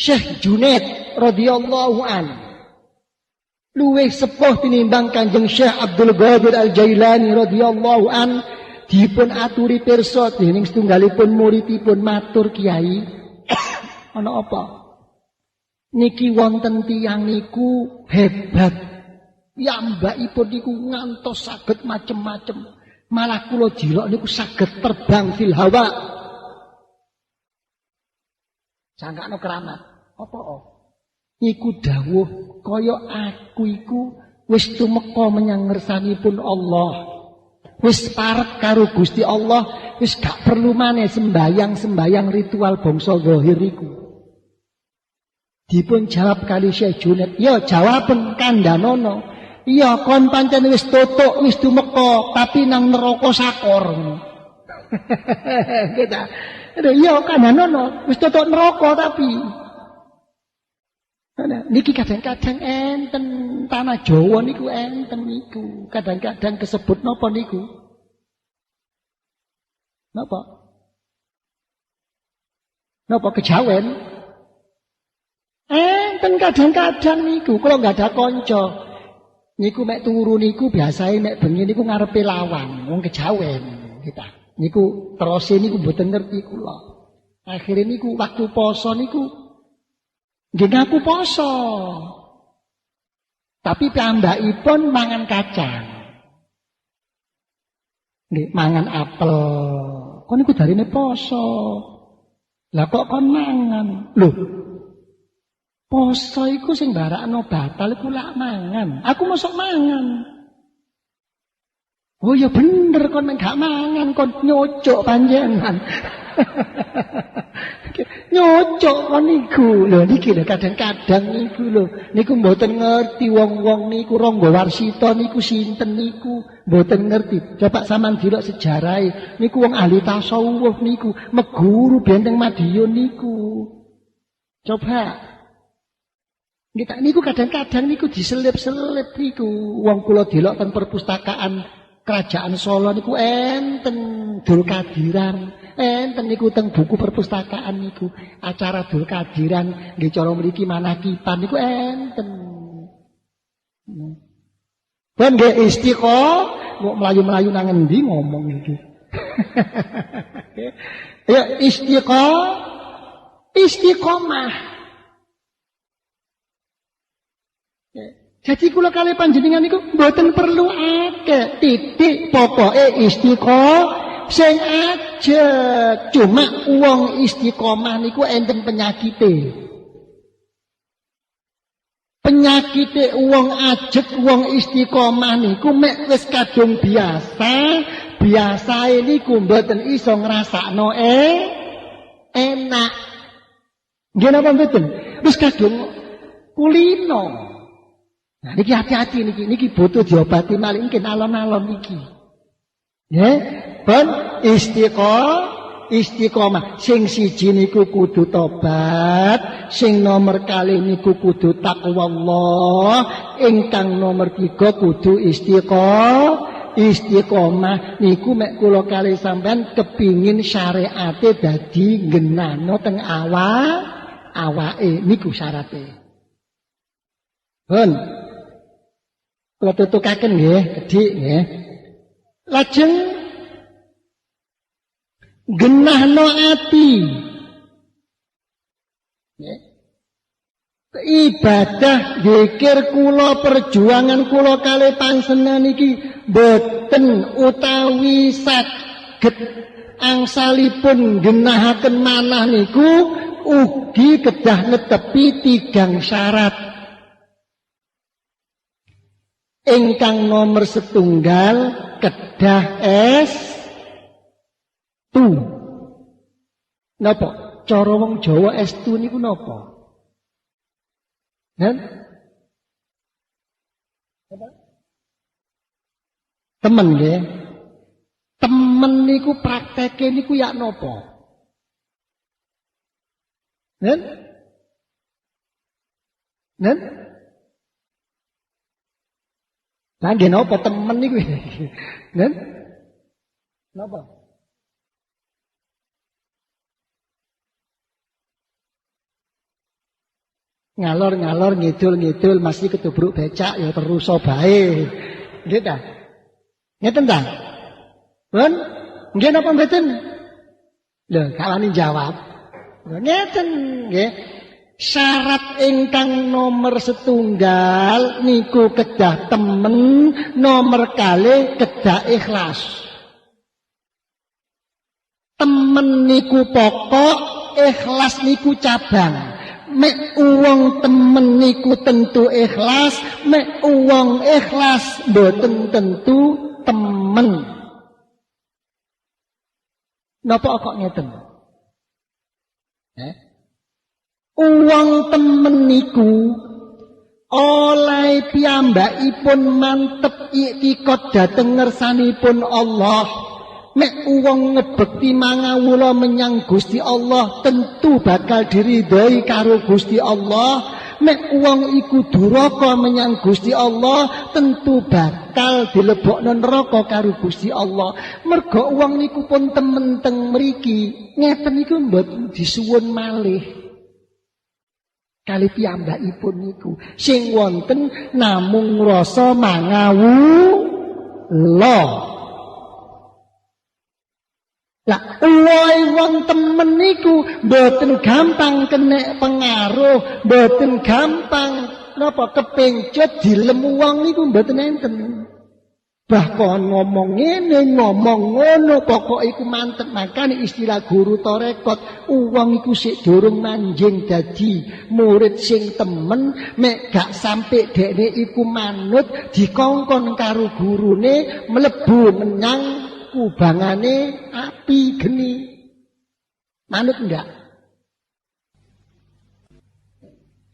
Syekh Junaid radhiyallahu an luwih sepuh tinimbang Kanjeng Syekh Abdul Qadir Al-Jailani radhiyallahu an dipun aturi pirsa dening setunggalipun muridipun matur Kiai ana apa niki wonten tiyang niku hebat piyambakipun niku ngantos saged macem-macem malah kula jilok niku saged terbang fil hawa sangkane keramat apa iku dawuh kaya aku iku wis tumeka menyang ngersanipun Allah wis parek karo Gusti Allah wis gak perlu maneh sembayang ritual bangsa zahir iku dipun jawab kali Syekh Junaid ya jawaben kandhanono iya kon pancen wis tutuk wis tumeka tapi nang neraka sakor kita iya kandhanono wis tutuk neraka tapi niki kadang-kadang enten tanah Jawa niku enten niku kadang-kadang kesebut napa niku napa kejawen enten kadang-kadang niku kalau nggak ada konco niku mek turu niku biasae mek bengi niku ngarepe lawang wong kejawen kita niku terus niku mboten ngerti kula akhire niku waktu poso niku nggih ngaku poso. Tapi piyambakipun mangan kacang. Nggih mangan apel. Kon niku darine poso. Lah kok kon mangan? Lho. Poso iku sing barakno batal iku lak mangan. Aku mosok mangan. Oh ya bener kon gak mangan kon nyocok panjenengan. Nyocok kon niku lho niki lho kadang-kadang niku lho niku mboten ngerti wong-wong niku Rangga Warsita niku sinten niku mboten ngerti coba sampean delok sejarahe niku wong ahli tasawuf niku meguru benteng Madiun niku coba kita niku kadang-kadang niku diselip-selip niku wong kula delok ten perpustakaan Kerajaan Solo niku enten Dul Kadiran enten niku teng buku perpustakaan niku acara Dul Kadiran nggih cara mriki manakipan niku enten. Ben nggih istiqomah kok melayu-melayu nang endi ngomong iki. Ya istiqomah. Jadi kula kali panjenengan niku mboten perlu akeh titik pokoke istiqomah sing ajeg cuma wong istiqomah niku enten penyakite wong ajeg wong istiqomah niku mek wis kadung biasae niku mboten iso ngrasakno enak nggih napa mboten wis kadung kulino. Nah, niki hati-hati niki butuh diobati malih mungkin alon-alon niki. Nggih, ben istiqomah. Sing siji niku kudu tobat, sing nomor kali niku kudu takwa Allah, ingkang nomor 3 kudu istiqomah. Niku mek kula kali sampean kepingin syariate dadi genano teng awake niku syarate. Ben kula tutukaken nggih, gedhik nggih. Lajeng genahno ati. Nggih. Ibadah zikir kula perjuangan kula kalih panjenengan iki boten utawi saged angsalipun genahaken manah niku ugi kedah netepi 3 syarat. Ingkang nomor 1 kedah S2. Napa? Cara wong Jawa S2 niku napa? Temen nggih. Temen niku prakteke niku ya napa? Nen? Lah nggih napa temen niku? Nen? Napa? Ngalor-ngalor ngidul-ngidul masih ketubruk becak ya terus bae. Nggih ta? Ngeten ta? Pun nggih napa mboten? Lho, gak wani jawab. Lho ngeten nggih. Syarat ingkang nomor setunggal niku kedah temen, nomor kalih kedah ikhlas. Temen niku pokok, ikhlas niku cabang. Mek uwong temen niku tentu ikhlas, mek uwong ikhlas mboten tentu temen. Napa kok ngeten? Uwong temen niku oleh piyambakipun mantep iktikad dhateng ngersanipun Allah. Nek uwong ngebekti mangawula menyang Gusti Allah tentu bakal diridhoi karo Gusti Allah. Nek uwong iku duraka menyang Gusti Allah tentu bakal dilebokno neraka karo Gusti Allah. Merga uwong niku pun temen teng mriki, ngeten niku mboten disuwun malih. Kali piyambakipun niku sing wonten namung rasa mangawula. Lah wong temen niku mboten gampang kena pengaruh, mboten gampang napa kepengcut dilem wong niku mboten enten. Bahkan ngomong ngene, ngomong ngono, pokok iku mantep. Makane istilah guru tarekat, wong iku sik durung manjing dadi murid sing temen, mek gak sampe dekne iku manut dikongkon karo gurune mlebu menyang kubangane api geni. Manut ndak?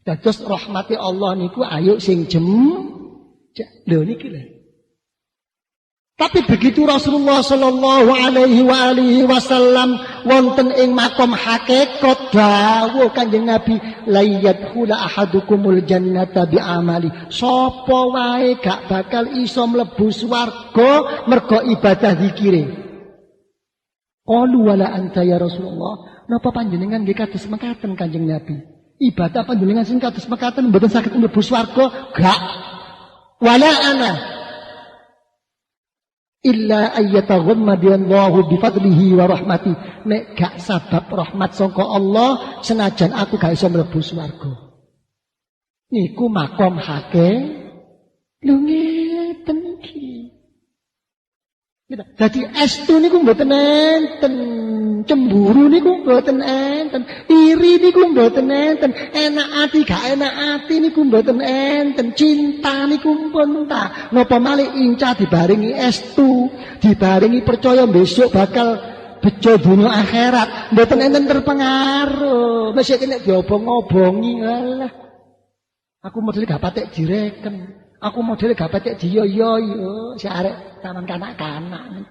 Dados rahmati Allah niku ayo sing lho niki lho. Tapi begitu Rasulullah sallallahu alaihi wasallam wonten ing makom hakikat dawuh Kanjeng Nabi la yadkhula ahadukumul jannata bi amali. Sapa wae gak bakal iso mlebu swarga mergo ibadah zikire. Qalu wala anta ya Rasulullah. Napa panjenengan nggih kados mekaten Kanjeng Nabi? Ibadah panjenengan sing kados mekaten mboten saged mlebu swarga? Gak. Wala ana illa ayyataghammadallahu bifadlihi wa rahmati. Nek gak sabab rahmat sangka Allah senajan aku gak iso mlebu swarga. Niku makom hakim lho ngeten iki. Dadi estu niku mboten enten, cemburu niku mboten enten, iri niku mboten enten, enak ati gak enak ati niku mboten enten, cinta niku pun ta. Napa malih inca dibaringi estu, dibaringi percaya besok bakal bejo dunia akhirat, mboten enten terpengaruh. Mesih nek diobong-obongi alah. Aku model gak patek direken. Aku model gak patek diyoyo si arek taman kanak-kanak.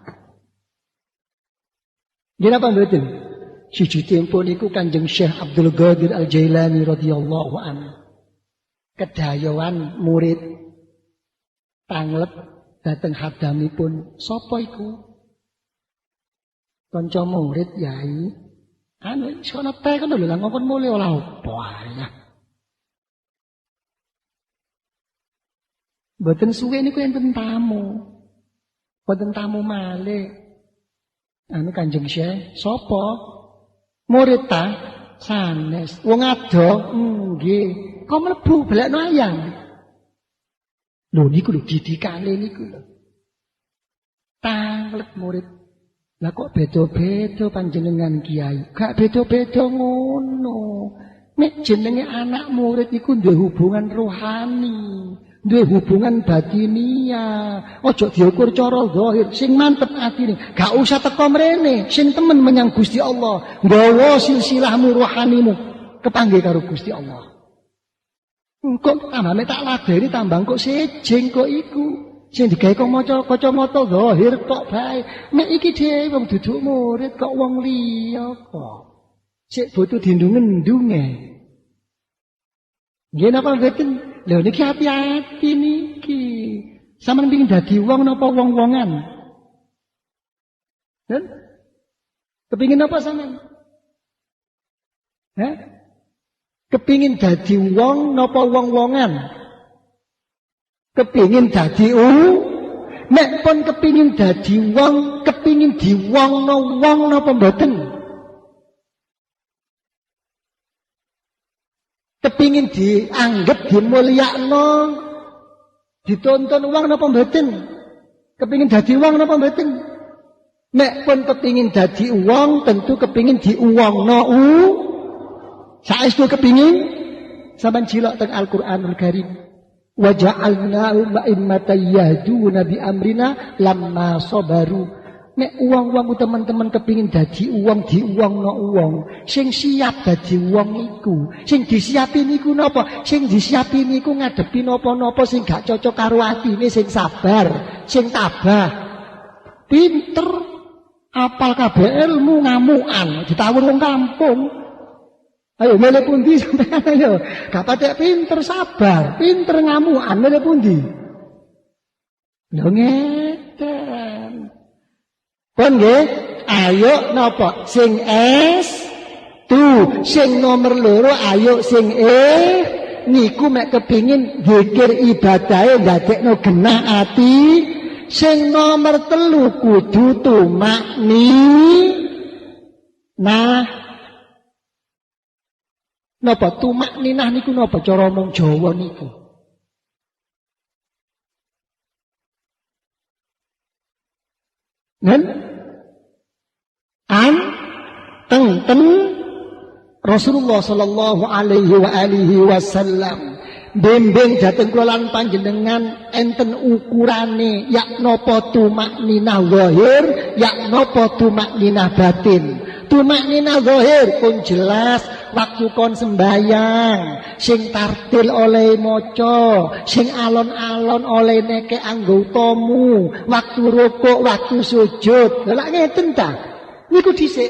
Nggih napa mboten? Siji tempo niku Kanjeng Syekh Abdul Qadir Al-Jailani radhiyallahu anhu. Kedayowan murid tanglet dateng hadamipun. Sapa iku? Kanca murid yai. Anu sono teh kono lho ngongkon mule ora apa ya. Mboten suwe niku enten tamu. Mboten tamu malih. Anu Kanjeng Syekh, sapa? Murid ta? Sanes. Wong ado, nggih. Kok mlebu belekno ayam. Lho niku lho didikane niku lho. Tanglet murid. Lah kok beda-beda panjenengan kiai? Gak beda-beda ngono. Nek jenenge anak murid iku duwe hubungan rohani. Duwe hubungan batinia, ojo diukur cara zahir, sing mantep atine, gak usah teko mrene, sing temen menyang Gusti Allah, nggawa silsilahmu rohanimu kepanggih karo Gusti Allah. Engko tambane tak ladeni tambang kok sejeng kok iku, sing digawe kok maca kacamata zahir kok bae. Nek iki dhewe wong duduk murid kok wong liya kok. Sik butuh dindung-ndunge. Nggih napa mboten? Lho niki hati-hati niki. Sampeyan pengin dadi wong napa wong-wongan? Kan? Kepengin apa sampeyan? Hah? Kepingin dadi wong napa wong-wongan? Kepingin dadi nek pun kepingin dadi wong, kepingin diwongno wong napa mboten? Kepingin dianggep dimulyakno, ditonton wong napa mboten? Kepingin dadi wong napa mboten? Nek pun kepingin dadi wong, tentu kepingin diuwongno saestu kepingin sampean cilok teng Al-Qur'anul Karim. Wa ja'alnahum a'immatan yahduna bi amrina lamma sabaru. Nek uang-uang teman-teman kepingin dadi uang diuwongno uang, sing siap dadi uang iku, sing disiapin iku napa? Sing disiapin iku ngadepi napa-napa sing gak cocok karo atine, sing sabar, sing tabah. Pinter, apal kabeh ilmu ngamukan, ditawur wong kampung. Ayo milih pundi sampeyan ayo. Gak patek pinter sabar, pinter ngamukan milih pundi? Lho ngeten. Pun nggih, ayo napa? Sing sing nomor loro ayo sing niku mek kepingin zikir ibadahe ndadekno genah ati. Sing nomor 3 kudu napa tumakninah niku napa cara omong Jawa niku? Teng Rasulullah sallallahu alaihi wasallam bimbing dhateng kula lan panjenengan enten ukurane yak napa tumakninah zahir, yak napa tumakninah batin. Tumakninah zahir pun jelas waktu kon sembayang, sing tartil oleh maca, sing alon-alon oleh neke anggotamu, waktu rukuk, waktu sujud. Lha ngeten ta? Niku dhisik.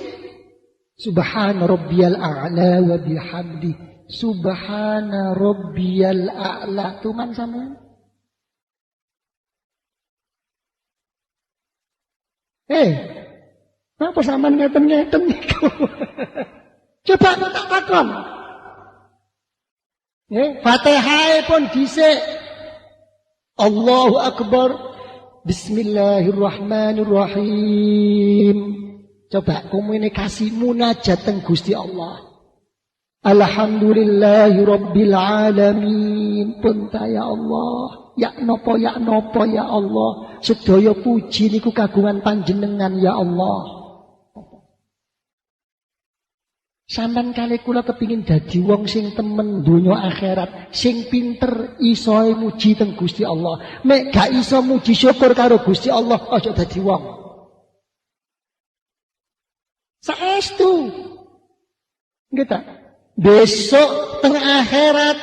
Subhana rabbiyal a'la wa bihamdi. Subhana rabbiyal a'la. Tuman sampean. Apa sampean ngeten-ngeten niku? Coba tak takon. Fatihah pun dhisik. Allahu Akbar. Bismillahirrahmanirrahim. Coba komunikasi munajat teng Gusti Allah. Alhamdulillahi Rabbil Alamin. Punta ya Allah. Ya nopo ya Allah. Sedaya puji niku kagungan panjenengan ya Allah. Sampeyan kali kula kepingin dadi wong sing temen donya akhirat, sing pinter iso muji teng Gusti Allah. Mek gak iso muji syukur karo Gusti Allah, aja dadi wong. Saestu. Nggih ta? Besok teng akhirat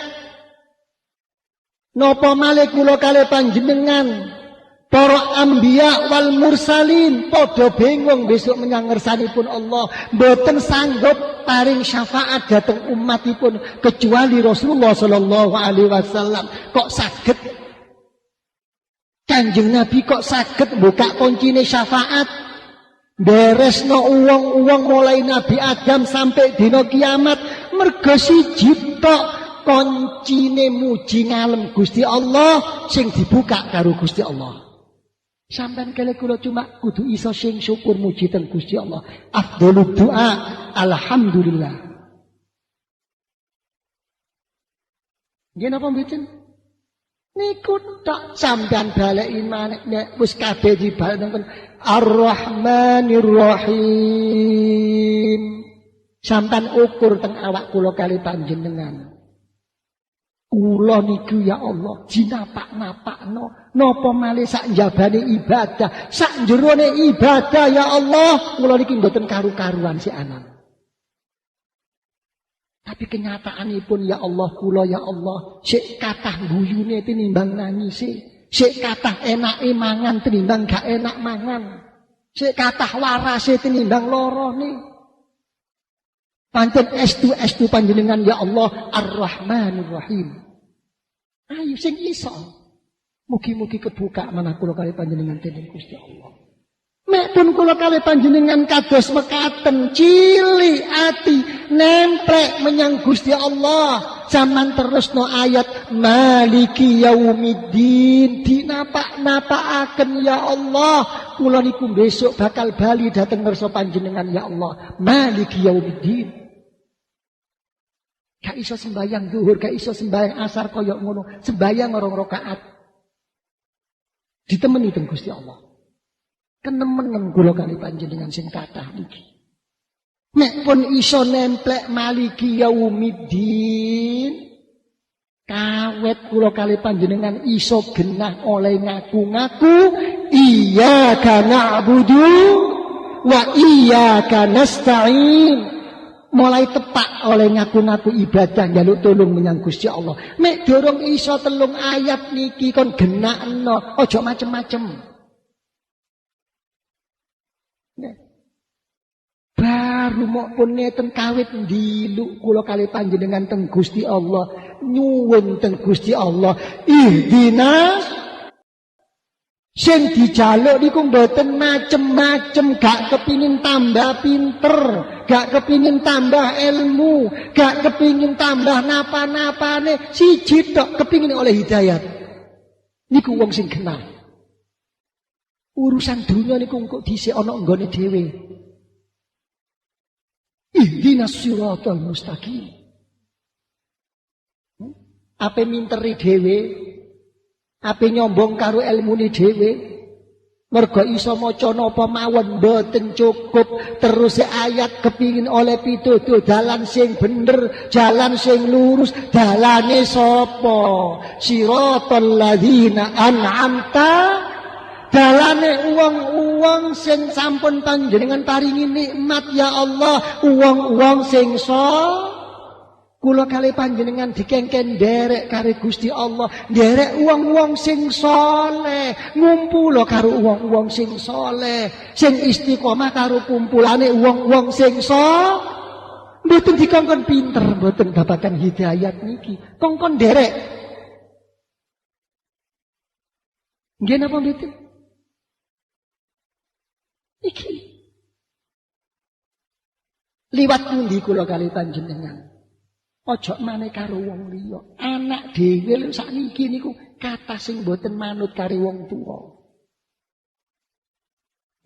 napa malih kula kali panjenengan para anbiya wal mursalin padha bingung besok menyang ngersanipun Allah, mboten sanggup paring syafaat dhateng umatipun kecuali Rasulullah sallallahu alaihi wasallam. Kok saged Kanjeng Nabi kok saged buka kuncine syafaat beresno uwong-uwong mulai Nabi Adam sampai dina kiamat mergo siji tok kuncine muji ngalem Gusti Allah sing dibuka karo Gusti Allah. Sampeyan kele kula cuma kudu iso sing syukur muji teng Gusti Allah. Afdhalud du'a alhamdulillah. Nggih napa mboten? Niku tak sampeyan baleki maneh nek wis kabeh dibaleken Ar-Rahmanir Rahim. Sampeyan ukur teng awak kula kali panjenengan. Kula niku ya Allah jinapak-napakno napa malih sak njabane ibadah, sak jerone ibadah ya Allah, kula niki mboten karu-karuan si anan. Tapi kenyataanipun ya Allah kula ya Allah, sik kathah guyune tinimbang nangise, sik kathah enake mangan tinimbang gak enak mangan, sik kathah warase tinimbang lorone. Pancen estu panjenengan ya Allah Ar-Rahmanir Rahim. Ayo sing iso. Mugi-mugi kebuka manah kula kali panjenengan dening Gusti Allah. Mek pun kula kalih panjenengan kados mekaten cilik ati nemplek menyang Gusti Allah. Zaman terusno ayat Maliki Yaumiddin dinapak-napakaken ya Allah. Kula niku besok bakal bali dhateng ngarsa panjenengan ya Allah. Maliki Yaumiddin. Gak iso sembayang zuhur, gak iso sembayang asar kaya ngono. Sembayang 2 rakaat. Ditemeni teng Gusti Allah. Kenemen kula kali panjenengan sing kathah niki. Nek pun iso nemplek Maliki Yaumiddin, kawet kula kali panjenengan iso genah oleh ngaku-ngaku iyyaka na'budu wa iyyaka nasta'in. Mulai tepak oleh ngaku-ngaku ibadah njaluk tulung menyang Gusti Allah. Nek dorong iso 3 ayat niki kon genakno, aja macem-macem. Baru mokpun ngeten kawit ndiluk kula kali panjenengan teng Gusti Allah, nyuwun teng Gusti Allah, ihdinas sing dijaluk niku mboten macem-macem, gak kepingin tambah pinter, gak kepingin tambah ilmu, gak kepingin tambah napa-napane, siji tok kepingin oleh hidayat. Niku wong sing kenal. Urusan dunia niku kok dhisik ana nggone dhewe. Ihdinas siratal mustaqim. Ape minteri dhewe, ape nyombong karo ilmune dhewe, mergo iso maca napa mawon mboten cukup, terus ayat kepingin oleh pituduh dalan sing bener, jalan sing lurus, dalane sapa? Siratal ladzina an'amta, dalane uang-uang sing sampun panjenengan paringi nikmat ya Allah, uang-uang sing kula kali panjenengan dikengken derek karo Gusti Allah, derek uang-uang sing saleh, ngumpul karo uang-uang sing saleh, sing istiqomah karo kumpulane uang-uang sing mboten dikongkon pinter, mboten babagan hidayat niki, kongkon derek. Nggih napa mboten? Iki liwat pundi kula kali panjenengan, ojo maneh karo wong liya. Anak dhewe lho sakniki niku kathah sing mboten manut karo wong tuwa.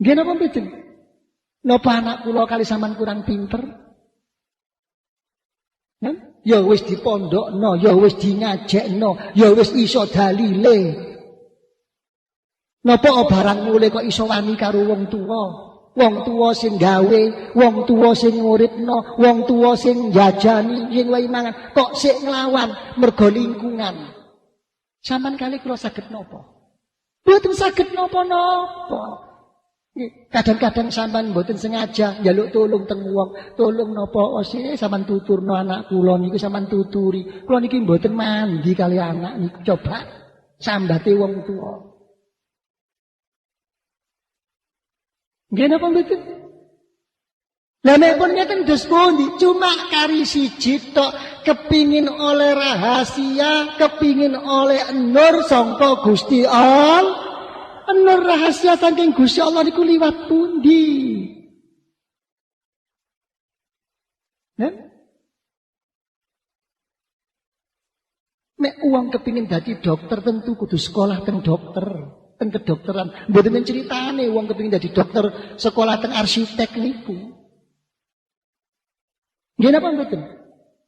Nggih napa mboten? Napa anak kula kali sampean kurang pinter? Ya wis dipondhokno, ya wis dingajekno, ya wis iso dalile. Napa barang mulai kok iso wani karo wong tuwa? Wong tuwa sing gawe, wong tuwa sing nguripno, wong tuwa sing njajani, sing wae mangan, kok sik nglawan mergo lingkungan. Saman kali kula saged napa? Mboten saged napa-napa. Kadang-kadang sampean mboten sengaja njaluk tulung teng wong, tulung napa sih sampean tuturno anak kula niku sampean tuturi. Kula niki mboten mandi kali anak niku, coba sambate wong tuwa. Nggih napa mboten? Lah nek pun ngeten dos pundi, cuma kari siji tok kepingin oleh rahasia, kepingin oleh nur sangka Gusti Allah. Nur rahasia saking Gusti Allah niku liwat pundi? Nek uang kepingin dadi dokter tentu kudu sekolah teng dokter. Teng kedokteran, mboten ceritane wong kepengin dadi dokter sekolah teng arsitek niku. Nggih napa mboten?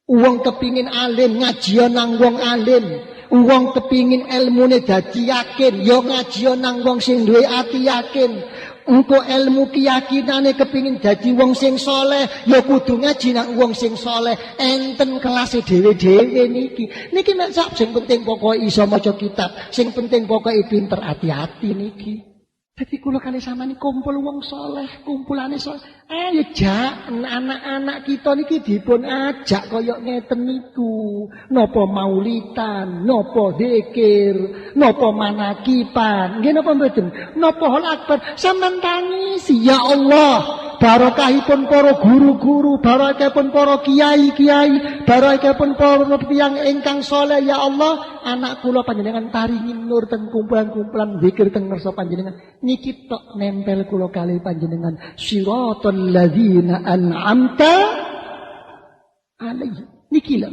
Wong kepingin alim ngajian nang wong alim, wong kepingin ilmune dadi yakin, ya ngajian nang wong sing duwe ati yakin. Engko ilmu keyakinane kepingin dadi wong sing saleh, ya kudu ngaji nang wong sing saleh. Enten kelase dhewe-dhewe niki. Niki nek sak sing penting pokoke iso maca kitab, sing penting pokoke pinter, hati-hati niki. Dadi kula kali sampeyan kumpul wong saleh, kumpulane saleh. Ayo jak anak-anak kita niki dipun ajak kaya ngeten niku. Napa maulidan, napa zikir, napa manakipan. Nggih napa mboten? Napa hal akbar sampean tangisi ya Allah. barokahipun para guru-guru, barokahipun para kiai-kiai, barokahipun para tiyang ingkang saleh ya Allah, anak kula panjenengan paringi nur teng kumpulan-kumpulan zikir teng ngarsa panjenengan. Niki tok nempel kula kalih panjenengan. Siratal ladzina an'amta alaihim. Niki lho.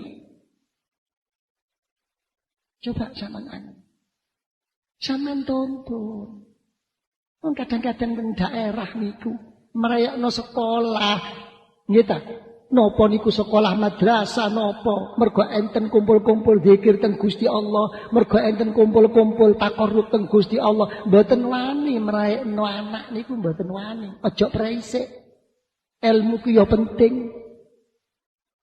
Coba sampean tonton. Kadang-kadang teng daerah niku merayakno sekolah, nggih ta? Napa niku sekolah madrasah napa? Mergo enten kumpul-kumpul zikir teng Gusti Allah, mergo enten kumpul-kumpul takarrub teng Gusti Allah, mboten wani merayakno anak niku mboten wani. Aja presik. Ilmu ku ya penting.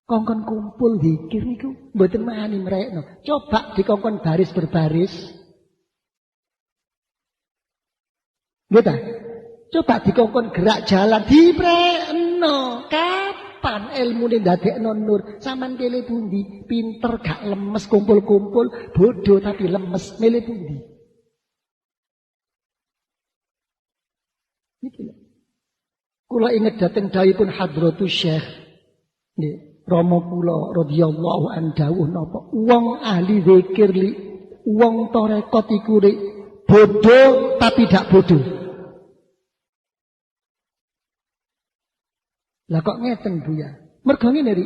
Kongkon kumpul zikir niku mboten wani merayakno. Coba dikongkon baris berbaris. Gitu. Coba dikongkon gerak jalan diprekno. Kapan ilmu ini ndadekno nur? Saman pilih pundi? Pinter gak lemes kumpul-kumpul, bodoh tapi lemes milih pundi? Niki lho. Kula inget dateng dawuhipun Hadratus Syekh nggih, Rama kula radhiyallahu anhu dawuh napa? Wong ahli zikir li, wong tarekat iku bodoh tapi tidak bodoh. Lah kok ngeten Bu ya? Mergo ngene ri.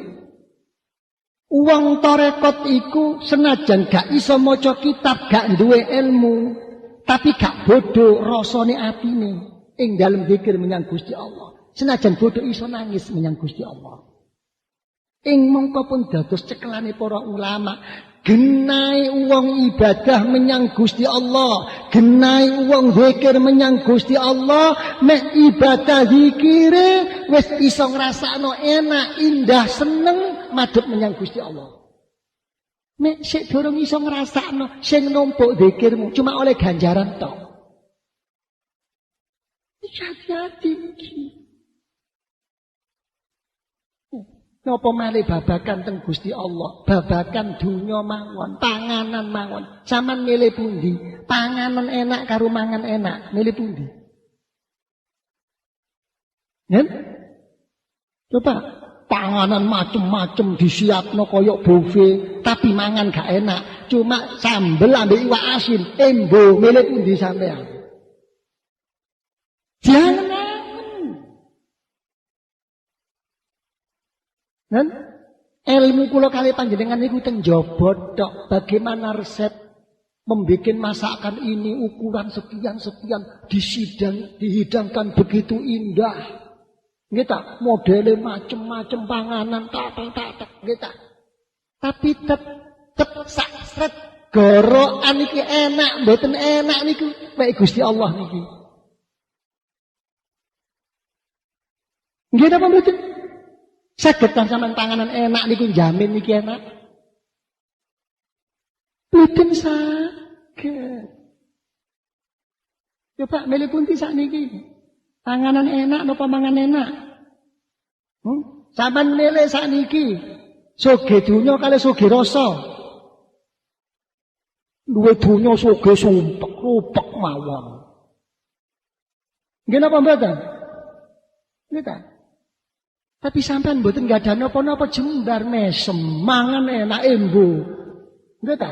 Wong tarekat iku senajan gak iso maca kitab, gak duwe ilmu, tapi gak bodoh rasane atine ing dalem zikir menyang Gusti Allah. Senajan bodoh iso nangis menyang Gusti Allah. Ing mongko pun dados cekelane para ulama. Genai uang ibadah menyang Gusti Allah, genai uang zikir menyang Gusti Allah, mek ibadah zikire wis iso ngrasakno enak, indah, seneng madhep menyang Gusti Allah. Mek sik durung iso ngrasakno, sing numpuk zikirmu cuma oleh ganjaran tok. Hati-hati iki. Napa malih babakan teng Gusti Allah, babakan dunya mawon, panganan mawon. Saman milih pundi? Panganan enak karo mangan enak, milih pundi? Nen? Coba panganan macem-macem disiapno koyok buffet, tapi mangan gak enak. Cuma sambel ambek iwak asin, embo milih pundi sampean? Jangan. Dan ilmu kula kali panjenengan niku teng jaba tok. Bagaimana resep membuat masakan ini ukuran sekian-sekian dihidangkan begitu indah. Nggih ta, modele macem-macem panganan tatak nggih ta. Tapi tetep sakset gorokan iki enak, mboten enak niku mek Gusti Allah niki. Nggih napa mboten? Saged sampean panganan enak niku jamin niki enak. Mboten saged. Coba milih pundi sakniki? Panganan enak napa mangan enak? Sampeyan milih sakniki. Soge dunya kali soge rasa. Duwe dunya soge sumpek, rupek mawon. Nggih napa mboten? Nggih ta? Tapi sampean mboten gadah napa-napa jembar mesem, mangan enak embo. Nggih ta?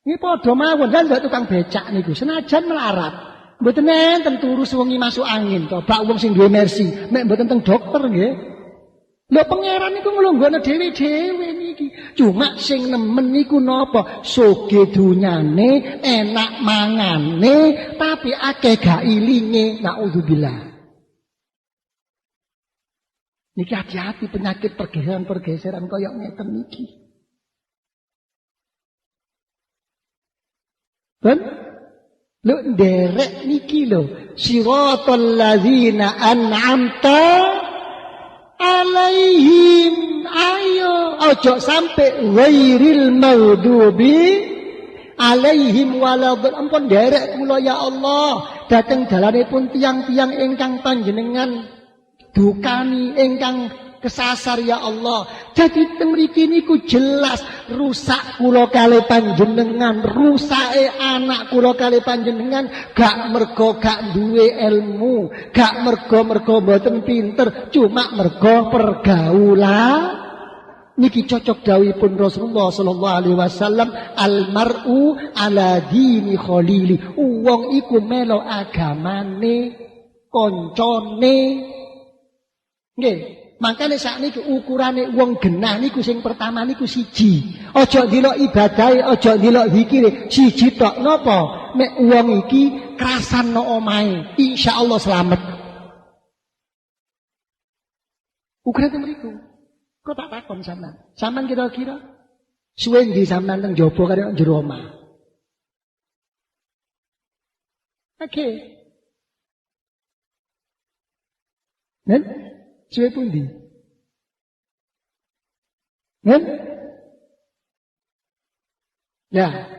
Nggih padha mawon lan tukang becak niku senajan melarat. Mboten enten turu sewengi masuk angin to, bak wong sing duwe mercy, mek mboten teng dokter nggih. Lho pangeran niku nglonggone dhewe-dhewe niki. Cuma sing nemen niku napa? Soge dunyane, enak mangane, tapi akeh gak ilinge. Naudzubillah. Niki hati-hati penyakit pergeseran-pergeseran kaya ngeten niki. Ben? Lho nderek niki lho. Siratal ladzina an'amta alaihim. Ayo ojo sampai ghairil maghdubi alaihim waladhdallin. Ampun nderek kula ya Allah. Dateng dalanipun tiang-tiang ingkang panjenengan dukani ingkang kesasar ya Allah. Jadi mriki niku jelas rusak kula kali panjenengan, rusake anak kula kali panjenengan gak mergo gak duwe ilmu, gak mergo mboten pinter, cuma mergo pergaulan. Niki cocok dawuhipun Rasulullah sallallahu alaihi wasallam, almar'u ala dini khalili. Wong iku melo agamane koncone. Nggih, makane sakniki ukurane wong genah niku sing pertama niku siji. Aja ndelok ibadahe, aja ndelok zikire, siji tok. Napa? Nek wong iki krasano omahe, insyaallah slamet. Ukurane mriku. Kok tak takon sampean? Sampean kira-kira suwe ndi sampean teng jaba karo jero omah? Oke. Nen? Suwe pundi? Nen? Ya.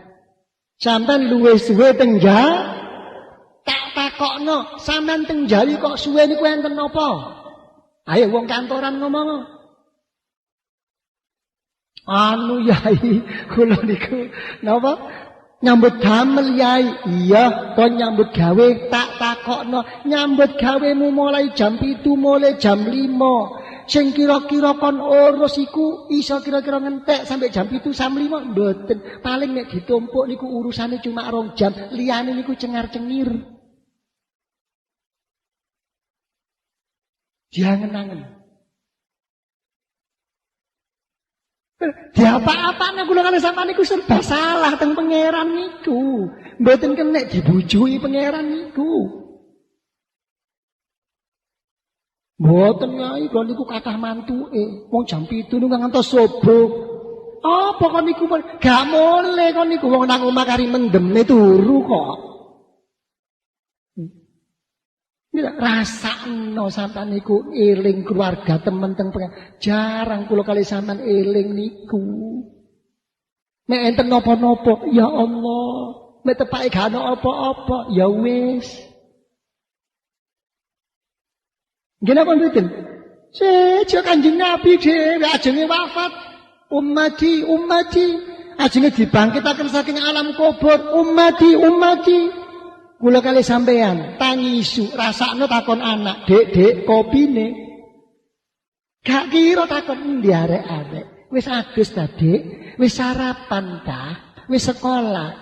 Sampean luwih suwe teng tak takokno, sampean teng Jawi kok suwe niku enten napa? Ayo wong kantoran ngomong. Anu yai, kula niku napa? Nyambut damel yai. Iya, kon nyambut gawe tak takokno. Nyambut gawemu mulai jam 7, mulai jam 5. Sing kira-kira kon urus iku iso kira-kira ngentek sampai jam 7 sampai 5 mboten. Paling nek ditumpuk niku urusane cuma 2 jam, liyane niku cengar-cengir. Jangan-angen. Di apa-apane kula kali sampean niku serba salah teng pangeran niku. Mboten kenek dibujui pangeran niku. Mboten nyai kula niku kathah mantuke. Wong jam 7 niku ngantos subuh. Apa kon niku gak mule kon niku wong nang omah kari mendemne turu kok. Rasakno sampean niku eling keluarga temen teng jarang kula kali sampean eling niku. Nek enten napa-napa ya Allah, nek tepake gak ana apa-apa ya wis. Nggih napa mboten? Sejo Kanjeng Nabi dhewe ajenge wafat, ummati ajenge dibangkitaken saking alam kubur, ummati. Kula kali sampean tangi isu rasakno takon anak, Dek, kopine. Gak kira takon endi arek-arek. Wis adus ta, Dek? Wis sarapan ta? Wis sekolah?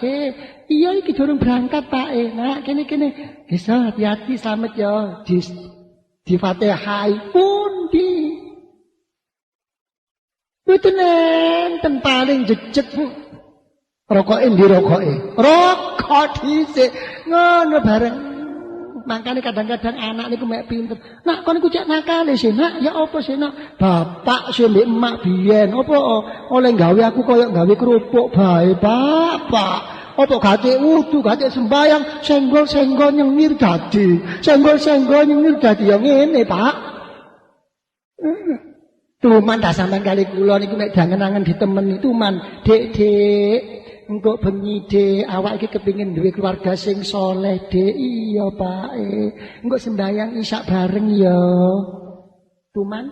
Iya iki durung berangkat, Pak. Nak, kene. Wis hati-hati slamet ya. Di Fatihah pundi. Mboten enten paling jejeg. Rokoke ndi rokoke? Rokok dhisik. Ngono bareng. Makane kadang-kadang anak niku mek pinter. Nak kon niku cek nakale sih, Nak. Ya apa sih, Nak? Bapak sih mbek emak biyen. Apa oleh gawe aku koyo gawe kerupuk bae, Bapak. Apa gate wudu, gate sembayang, senggol-senggol nyengir dadi. Senggol-senggol nyengir dadi ya ngene, Pak. Tuman dah sampean kali kula niku mek dangen-angen ditemeni tuman. Dek. Engko bengi Dek, awak iki kepengin duwe keluarga sing saleh, Dek. Iya, Pak. Engko sembayang isya bareng ya. Tuman.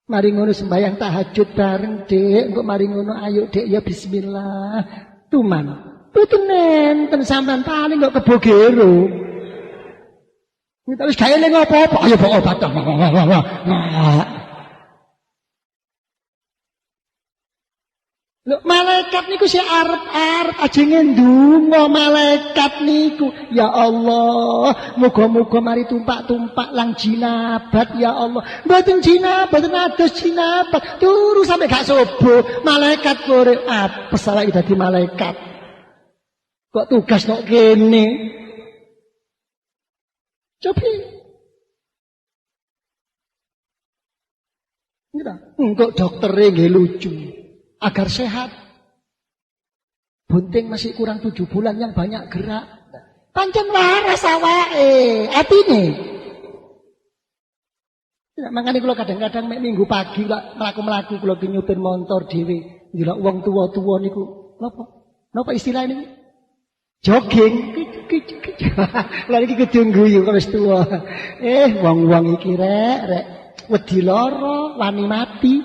Mari ngono sembayang tahajud bareng, Dek. Engko mari ngono ayo, Dek, ya bismillah. Tuman. Mboten nenten sampean paling kok kebogero. Kita wis gawe ning apa-apa, ayo bawa obat. Lho malaikat niku sing arep-arep ajenge ndonga malaikat niku. Ya Allah, muga-muga mari tumpak-tumpak lang jinabat ya Allah. Mboten jinabat, mboten ados jinabat. Turu sampe gak subuh, malaikat kore apes awake dadi malaikat. Kok tugas kok kene? Cobi. Engko doktere nggih lucu. Agar sehat. Bunting masih kurang 7 bulan yang banyak gerak. Pancen waras awake, atine. Makane kula kadang-kadang mek minggu pagi lak mlaku-mlaku kula ki nyupir motor dhewe, ndelok wong tuwa-tuwa niku. Napa istilah niku? Jogging. Lah iki kudu guyu kok wis tuwa. Wong-wong iki rek. wedi lara, wani mati.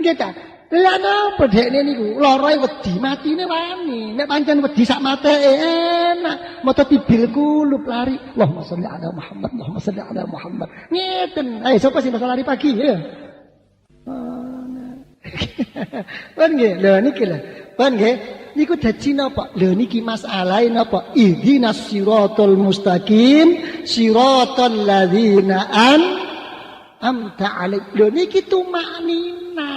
Nggih ta? Lha napa dekne niku? Lara wedi, matine wani. Nek pancen wedi sak mateke enak. Moto tibil kulub lari. Allahumma sholli ala Muhammad, Allahumma sholli ala Muhammad. Ngeten. Ayo sapa sing lari pagi ya? Pun nggih, lho niki lho. Pun nggih, niku dadi napa? Lho niki masalahe napa? Ihdinas siratal mustaqim, siratal ladzina amta alaik. Lho niki tumaknina.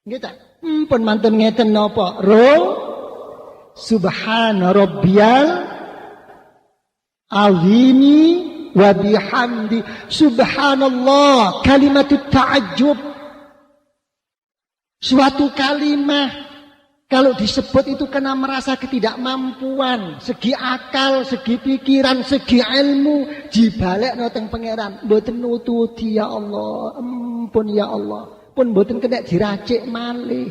Nggih ta? Pun mantun ngeten napa? Subhana rabbiyal azimi wa bihamdi. Subhanallah, kalimatut ta'ajjub. Suatu kalimat kalau disebut itu kena merasa ketidakmampuan, segi akal, segi pikiran, segi ilmu, dibalekno teng pangeran. Mboten nututi ya Allah, ampun ya Allah. Pun mboten kena diracik malih.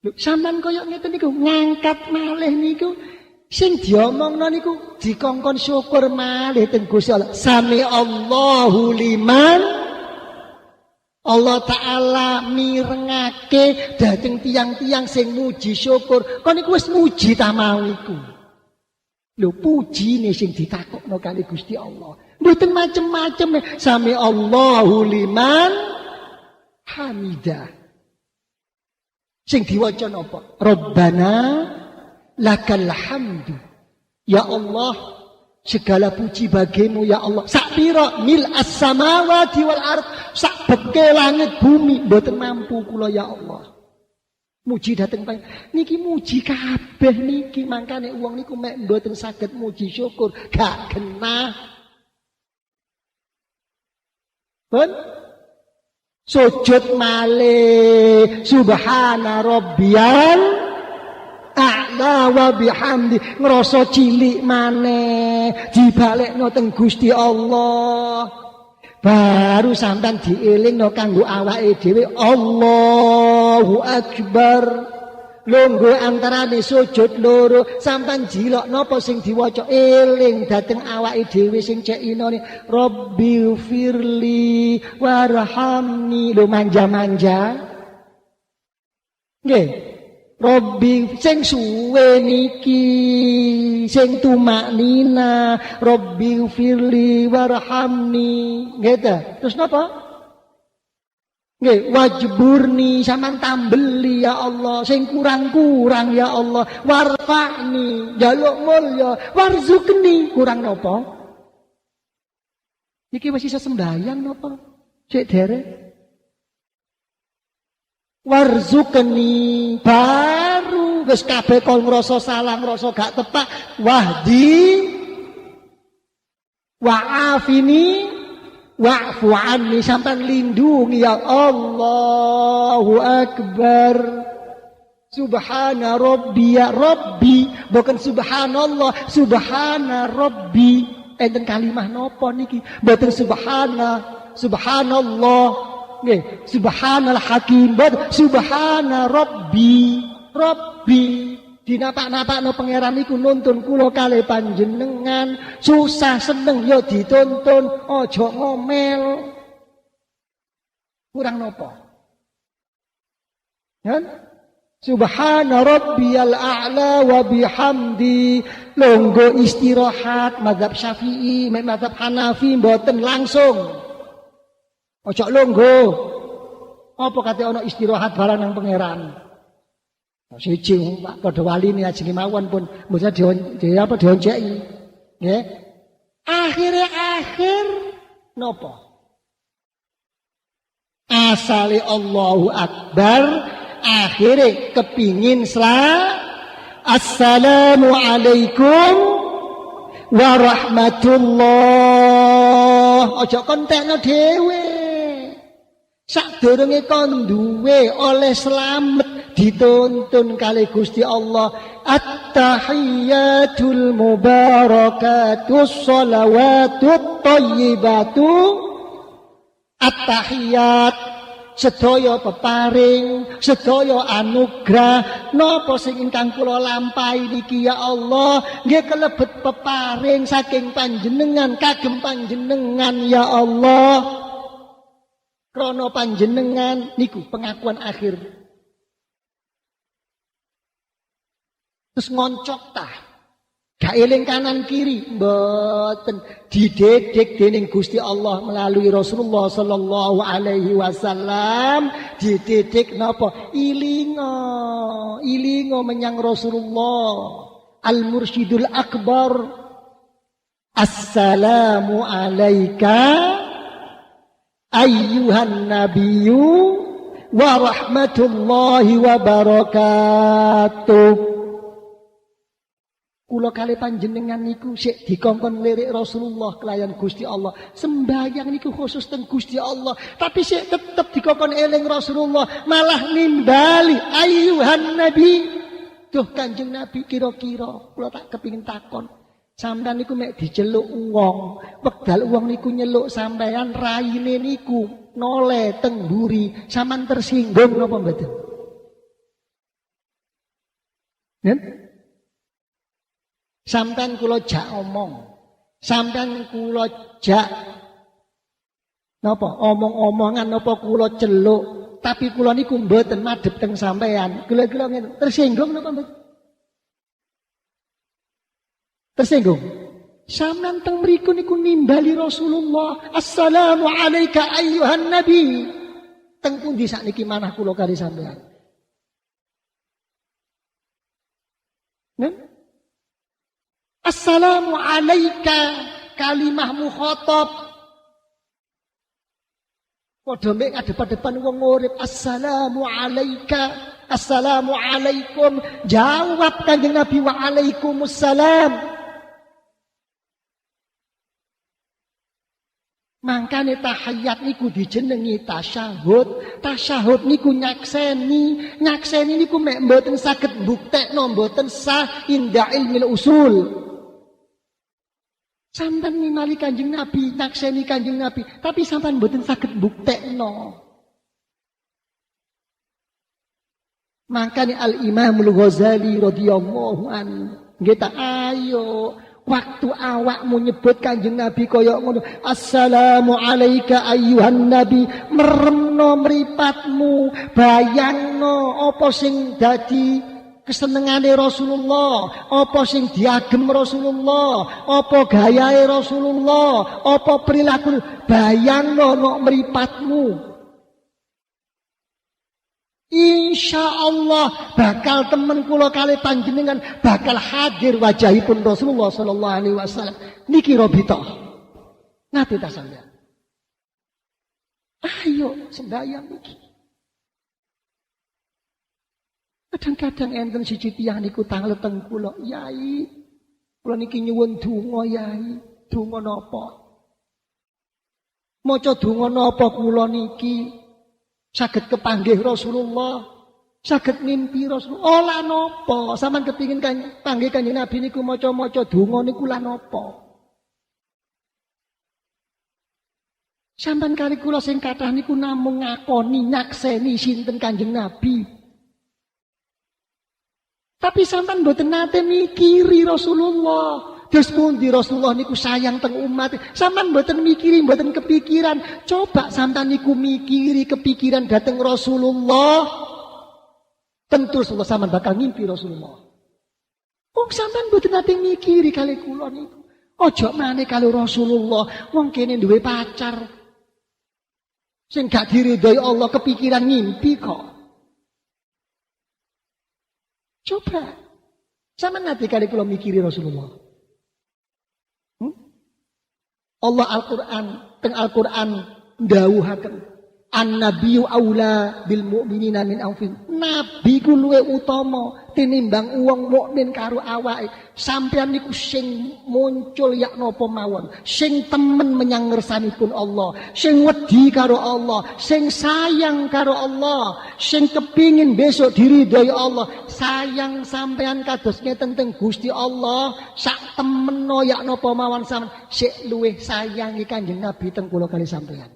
Lho sampean koyo ngeten niku ngangkat malih niku sing diomongno niku dikongkon syukur malih teng Gusti Allah. Sami Allahu liman Allah Ta'ala mirengake dhateng tiang-tiang sing muji syukur. Kon niku wis muji ta mau iku. Lho pujine sing ditakokno kali Gusti Allah. Mboten macem-macem. Sami Allahu liman hamidah. Sing diwaca napa? Rabbana lakal hamdu. Ya Allah, segala puji bagimu ya Allah. Sak pira mil as-samawati wal ard, sak beke langit bumi mboten mampu kula ya Allah. Muji dateng Panjenengan. Niki muji kabeh niki, mangkane wong niku mek mboten saged muji syukur, gak genah. Pun sujud malih subhana rabbiyal a'la wa bihamdi, ngrasa cilik maneh dibalekno teng Gusti Allah. Baru sampean dielingno kanggo awake dhewe Allahu Akbar. Lungguh antarane sujud loro sampean jilok napa sing diwaca eling dhateng awake dhewe sing cek inone Rabbi firli warhamni. Lho manja-manja nggih. Rabbi sing suwe niki sing tumaknina Rabbi firli warhamni nggih ta. Terus napa? Nggih, wajburni sampean tambeli ya Allah, sing kurang-kurang ya Allah, warfa'ni, njaluk mulya, warzukni, kurang napa? Iki wis iso sembahyang napa? Sik derek. Warzukni baru wis kabeh kon ngrasa salah, ngrasa gak tepak, wahdi wa'afini wa'fu anni, sampean lindungi ya Allahu Akbar. Subhana rabbiya, rabbi bukan subhanallah, subhana rabbi. Enten kalimah napa niki? Mboten subhanallah nggih, subhanal hakim, mboten subhana rabbi. Rabbi dinapak-napakno pangeran niku nuntun kula kalih panjenengan, susah seneng ya dituntun, aja ngomel. Kurang napa? Kan? Subhana rabbiyal a'la wa bihamdi. Longgo istirahat mazhab Syafi'i, mazhab Hanafi mboten langsung. Aja longgo. Apa kate ana istirahat barang nang pangeran? Siji padha waline ajenge mawon pun mboten dionceki. Nggih. Akhir napa? Asale Allahu Akbar, akhire kepingin Assalamu alaikum warahmatullah. Aja kontekno dhewe. Sadurunge kon duwe oleh slamet dituntun kali Gusti Allah. At-tahiyyatul mubarakatus shalawatut thayyibatu. At-tahiyyat sedaya peparing, sedaya anugrah napa sing ingkang kula lampahi niki ya Allah nggih kelebet peparing saking panjenengan kagem panjenengan ya Allah. Krana panjenengan niku pengakuan akhir. Terus ngoncok tah. Gak eling kanan kiri, mboten dididik dening Gusti Allah melalui Rasulullah sallallahu alaihi wasallam, dididik napa? Ilingo menyang Rasulullah. Al-Mursyidul Akbar. Assalamu alayka ayyuhan nabiyyu wa rahmatullahi wa barakatuh. Kula kali panjenengan niku sik dikongkon lirik Rasulullah kelayan Gusti Allah. Sembahyang niku khusus teng Gusti Allah, tapi sik tetep dikongkon eling Rasulullah, malah nimbali ayyuhan nabi. Duh Kanjeng Nabi kira-kira kula tak kepingin takon. Sampeyan niku mek diceluk wong, wekdal wong niku nyeluk sampeyan raine niku noleh teng mburi, sampean tersinggung napa mboten? Nen? Sampeyan kula jak omong. Sampeyan kula jak napa omong-omongan napa kula celuk, tapi kula niku mboten madhep teng sampeyan. Kula-kula ngene, tersinggung napa mboten? Tersinggung. Sampeyan teng mriku niku nimbali Rasulullah. Assalamu alayka ayyuhan nabi. Teng pundi sakniki manah kula kali sampeyan? Nen? Assalamu alayka kalimah mukhatab. Padha mek adep-adepan wong urip. Assalamu alayka, assalamu alaikum. Jawab Kanjeng Nabi wa alaikumussalam. Mangkane tahiyat niku dijenengi tasyahud. Tasyahud niku nyakseni niku mek mboten saged mbuktekno mboten sah inda ilmil usul. Sampeyan ningali Kanjeng Nabi, nakseni Kanjeng Nabi, tapi sampeyan mboten saged mbuktekno. Makane Al-Imamul Ghazali radhiyallahu anhu nggih ta ayo waktu awakmu nyebut Kanjeng Nabi kaya ngono, assalamu alayka ayyuhan nabi, meremno mripatmu, bayangno apa sing dadi kesenengane Rasulullah, apa sing diagem Rasulullah, apa gayahe Rasulullah, apa perilaku, bayangno nok mripatmu. Insyaallah bakal temen kula kali panjenengan bakal hadir wajahipun Rasulullah sallallahu alaihi wasallam. Niki robito. Nate ta sampeyan? Ayo sembahyang niki. Kadang-kadang enten siji tiyang niku tanglet teng kula, Yai. Kula niki nyuwun donga, Yai. Donga napa? Maca donga napa kula niki? Saged kepanggih Rasulullah, saged mimpi Rasulullah. Oh lan napa? Sampeyan kepingin panggih Kanjeng Nabi niku maca-maca donga niku lan napa? Sampeyan kali kula sing kathah niku namung ngakoni nyakseni sinten Kanjeng Nabi. Tapi sampean mboten nate mikiri Rasulullah. Terus pundi Rasulullah niku sayang teng umat. Sampean mboten mikiri, mboten kepikiran. Coba sampean niku mikiri kepikiran dateng Rasulullah. Tentu Rasulullah sampean bakal ngimpi Rasulullah. Wong sampean mboten nate mikiri kali kula niku. Ojo maneh kali Rasulullah. Wong kene duwe pacar. Sing gak diridhoi Allah kepikiran ngimpi kok. Coba. Sama nanti kali kalau mikiri Rasulullah. Allah Al-Quran. Teng Al-Quran. Ndawuhaken. An-nabiyyu aula bil mu'minina min anfusihim. Nabi ku luwih utama tinimbang wong mukmin karo awake. Sampeyan niku sing muncul yak napa mawon, sing temen menyang ngersanipun Allah, sing wedi karo Allah, sing sayang karo Allah, sing kepingin besok diridhoi Allah. Sayang sampeyan kados ngeten teng Gusti Allah, sak temeno yak napa mawon sampeyan sik luwih sayangi Kanjeng Nabi teng kula kali sampeyan.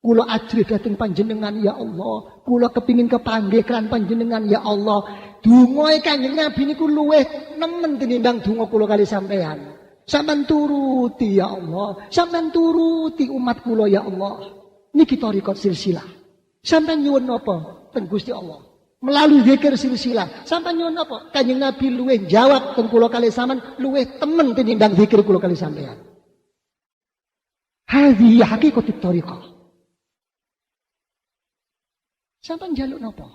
Kula ajrih dhateng panjenengan ya Allah. Kula kepingin kepanggih kan panjenengan ya Allah. Dongae Kanjeng Nabi niku luwih nemen tinimbang donga kula kali sampean. Sampeyan turuti ya Allah. Sampeyan turuti umat kula ya Allah. Niki thariqat silsilah. Sampeyan nyuwun napa teng Gusti Allah? Melalui zikir silsilah. Sampeyan nyuwun napa? Kanjeng Nabi luwih jawab teng kula kali sampean luwih temen tinimbang zikir kula kali sampean. Hadhihi haqiqatut thariqah. Sampeyan njaluk napa?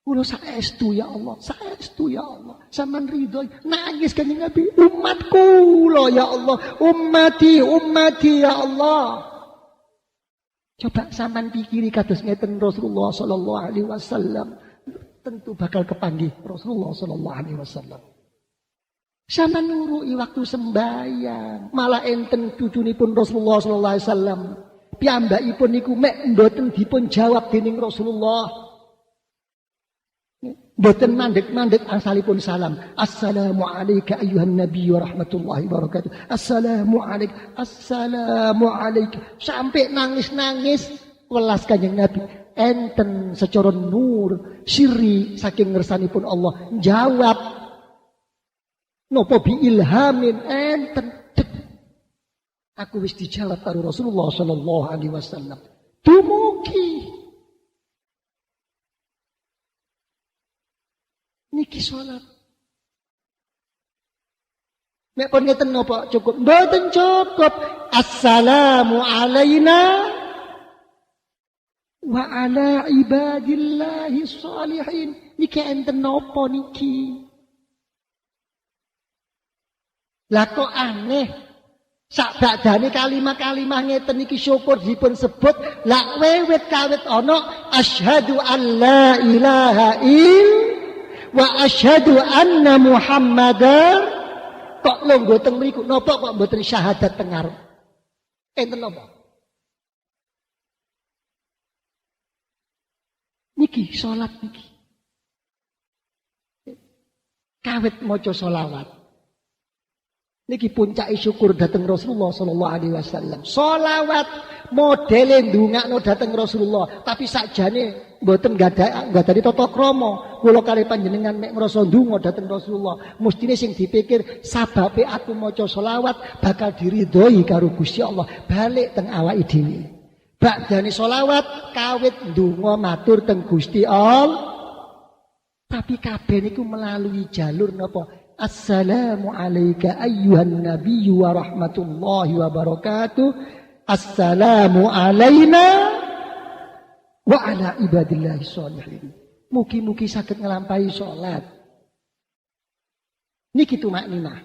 Kula saestu ya Allah, saestu ya Allah. Sampeyan ridho, nangis Kanjeng Nabi, umatku kula ya Allah, ummati ya Allah. Coba sampeyan pikiri kados ngeten Rasulullah sallallahu alaihi wasallam, tentu bakal kepanggih Rasulullah sallallahu alaihi wasallam. Sampeyan nuruki waktu sembahyang, malah enten cucunipun Rasulullah sallallahu alaihi wasallam. Piyambakipun niku mek mboten dipun jawab dening Rasulullah. Mboten mandek-mandek asalipun salam. Assalamu alayka ayyuhan nabiy wa rahmatullahi wa barakatuh. Assalamu alayka. Sampai nangis-nangis welas Kanjeng Nabi. Enten secara nur sirri saking ngersanipun Allah jawab. Napa bi ilhamin enten. Aku wis dijawab karo Rasulullah sallallahu alaihi wasallam. Dumugi niki salat. Nek pun ngeten napa cukup? Mboten cukup. Assalamu alaina wa ala ibadillahi sholihin. Niki enten napa niki? Lah kok aneh? Sakbadane kalimah-kalimah ngeten iki syukur dipun sebut la wewet kawit ana asyhadu an la ilaha wa asyhadu anna muhammadar kok longgo teng mriku napa kok mboten syahadat teng ngarep enten napa niki salat niki kawit maca selawat. Niki puncake syukur dateng Rasulullah sallallahu alaihi wasallam. Sholawat modele ndongakno dateng Rasulullah, tapi sakjane mboten nggadahi tata krama. Kula kali panjenengan mek ngrasa ndonga dateng Rasulullah, mestine sing dipikir sababe aku maca sholawat bakal diridhoi karo Gusti Allah, balik teng awake dhewe. Bakdane sholawat kawit ndonga matur teng Gusti Allah. Tapi kabeh niku melalui jalur napa? Assalamu alayka ayyuhan nabiyyu wa rahmatullahi wa barakatuh. Assalamu alayna wa ala ibadillahi sholihin. Mugi-mugi saged nglampahi salat. Niki tumakninah.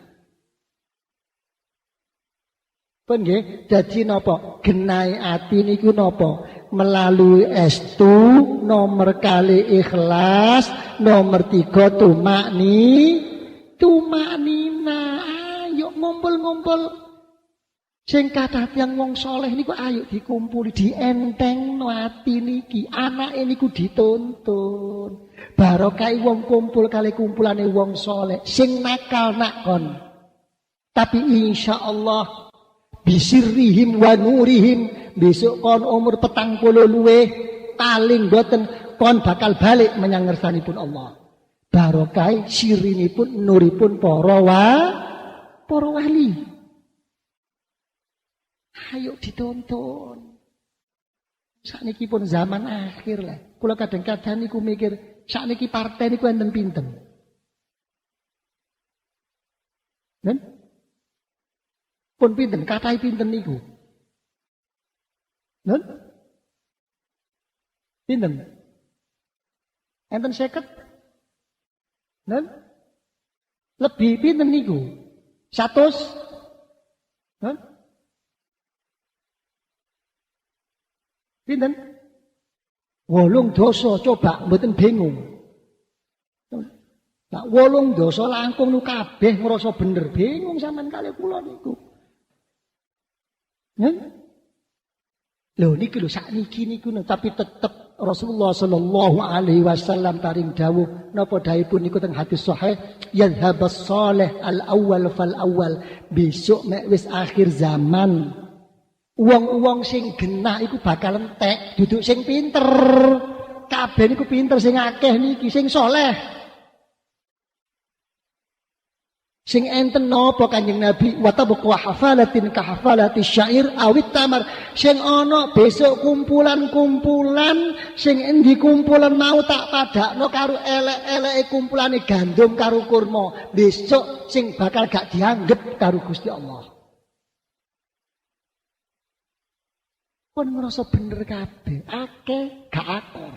Pun nggih, dadi napa? Genahe ati niku napa? Melalui estu, nomor kali ikhlas, nomor 3 tumaknina, ayo ngumpul-ngumpul. Sing kathah tiyang wong saleh niku ayo dikumpuli, dientengno ati niki. Anake niku dituntun. Barokah wong kumpul kali kumpulane wong saleh. Sing nakal nakon. Tapi insyaallah bisirrihim wa nurihim besok kon umur 40 luweh paling boten kon bakal balik menyang ngersanipun Allah. Barokah sirinipun nuripun para wali. Ayo ditonton. Sakniki pun zaman akhir lah. Kula kadang-kadang niku mikir sakniki partai niku enten pinten. Nen? Pun pinten, kathah pinten niku. Nen? Pinten? Enten 50? Nen? Lebih pinten niku? 100? Nen? Pinten? 8 dosa coba mboten bingung. Nah 8 dosa langkung nu kabeh ngrasa bener bingung sampean kali kula niku. Nen? Lho niki lho sakniki niku tapi tetep Rasulullah sallallahu alaihi wasallam taring dawuh napa dawuhipun niku teng hadis sahih yadhhabas salih al awwal fal awwal besok mek wis akhir zaman Wong-wong sing genah iku bakal entek, duduk sing pinter. Kabeh niku pinter sing akeh niki sing saleh. Sing enten napa Kanjeng Nabi wa tabqa hafalatin ka hafalati syair awit tamar. Sing ana besok kumpulan-kumpulan sing endi kumpulan mau tak padakno karo elek-eleke kumpulane gandum karo kurma. Besok sing bakal gak dianggep karo Gusti Allah. Pun ngerasa bener kabeh, akeh gak akor.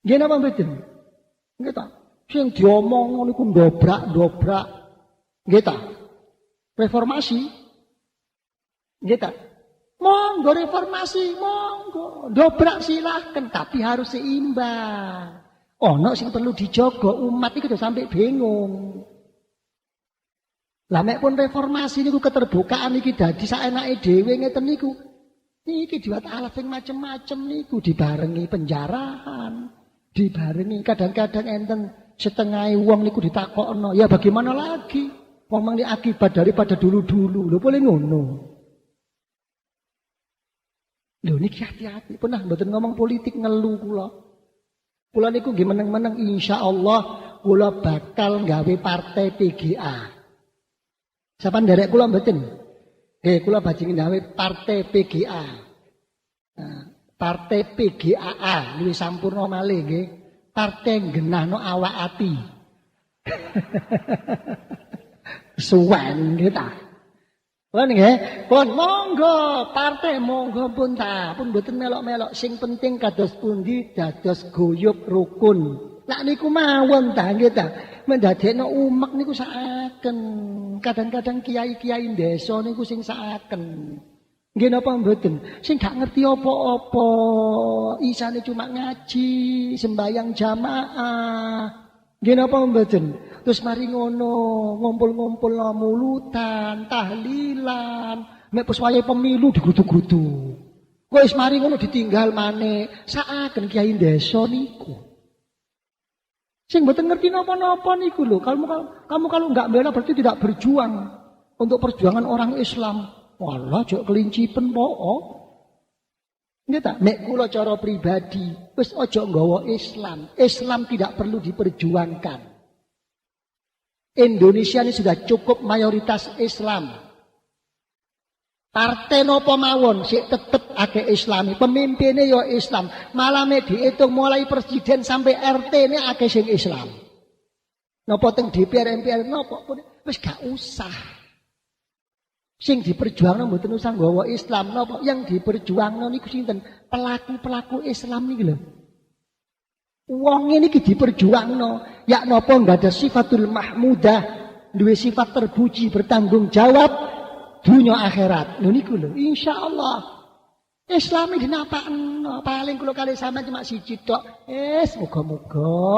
Nggih napa mboten? Nggih ta? Sing diomong niku ndobrak-ndobrak. Nggih ta? Reformasi. Nggih ta? Monggo reformasi, monggo. Dobrak silahkan, tapi harus seimbang. Ono sing perlu dijaga, umat iki sampai bingung. Lah mek pun reformasi niku keterbukaan iki dadi saenake dhewe ngeten niku. Niki diwat alat sing macem-macem niku dibarengi penjarahan, dibarengi kadang-kadang enten setengah wong niku ditakokno. Ya bagaimana lagi? Wong mangke akibat daripada dulu-dulu. Lho boleh ngono. Lho niki hati-hati. Pernah mboten ngomong politik ngeluh kula. Kula niku nggih meneng-meneng insyaallah kula bakal gawe partai PGA. Sapan derek kula mboten. Nggih kula bajing gawe partai PGA. Nah, partai PGAA luwih sampurna malih nggih. Partai genahno awak ati. Suwen nggih ta. Pun nggih, pun monggo partai monggo pun ta, pun mboten melok-melok sing penting kados pundi dados guyub rukun. Lah niku mawon ta nggih ta. Mendadekno umek niku saaken. Kadang-kadang kiai-kiai desa niku sing saaken. Nggih napa mboten? Sing gak ngerti apa-apa, isane cuma ngaji, sembayang jamaah. Nggih napa mboten? Terus mari ngono, ngumpul-ngumpul mulutan, tahlilan, mek pas wayahe pemilu digrutu-grutu. Kok wis mari ngono ditinggal maneh. Saaken kiai desa niku. Sing mboten ngerti napa-napa niku lho. Kamu kalau enggak bela berarti tidak berjuang untuk perjuangan orang Islam. Walah jok kelincipen poko. Nggih ta? Mek kula cara pribadi wis aja nggawa Islam. Islam tidak perlu diperjuangkan. Indonesia ini sudah cukup mayoritas Islam. Partai nopo mawon sik tetep akeh Islami, pemimpinnya ya Islam. Malah dihitung mulai presiden sampai RT ini akeh sing Islam. Nopo teng DPR MPR nopo pun wis gak usah. Sing diperjuangno mboten usah nggawa Islam nopo, yang diperjuangno niku sinten? Pelaku-pelaku Islam niki lho. Wong niki diperjuangno, yak nopo enggak ada sifatul mahmudah, duwe sifat terpuji, bertanggung jawab dunia akhirat. Lho niku lho, insyaallah Islam iki dinapakno. Paling kula kali sampean cuma siji tok. Muga-muga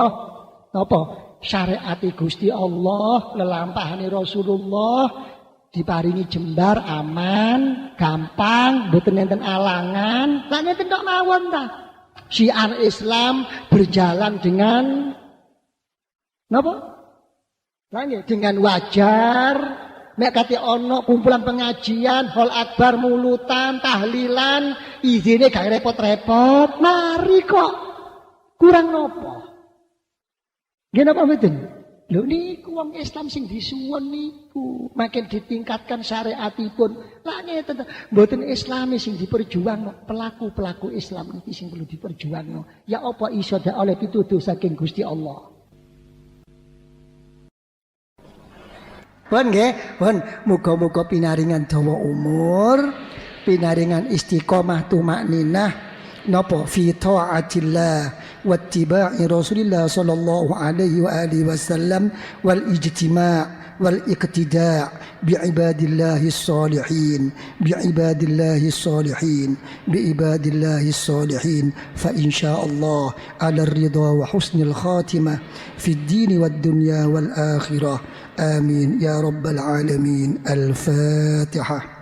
napa syariat Gusti Allah, lelampahane Rasulullah diparingi jembar aman, gampang, mboten enten alangan. Lah ngeten tok mawon ta. Syiar Islam berjalan dengan napa? Lah dengan wajar. Mek kate ana kumpulan pengajian, hol akbar mulutan, tahlilan, izine gak repot-repot. Mari kok. Kurang nopo? Nggih napa mboten? Lho niku wong Islam sing disuwun niku, makin ditingkatkan syariatipun. Lah ngeten mboten Islami sing diperjuangno, pelaku-pelaku Islam iki sing perlu diperjuangno. Ya apa iso dak oleh pituduh saking Gusti Allah. Pun nggih, pun muga-muga pinaringan dawa umur, pinaringan istiqomah tumakninah napa fi taatillah wattiba'i Rasulillah sallallahu alaihi wa alihi wasallam wal ijtima' والاقتداء بعباد الله الصالحين بعباد الله الصالحين بعباد الله الصالحين فإن شاء الله على الرضا وحسن الخاتمة في الدين والدنيا والآخرة آمين يا رب العالمين. الفاتحة.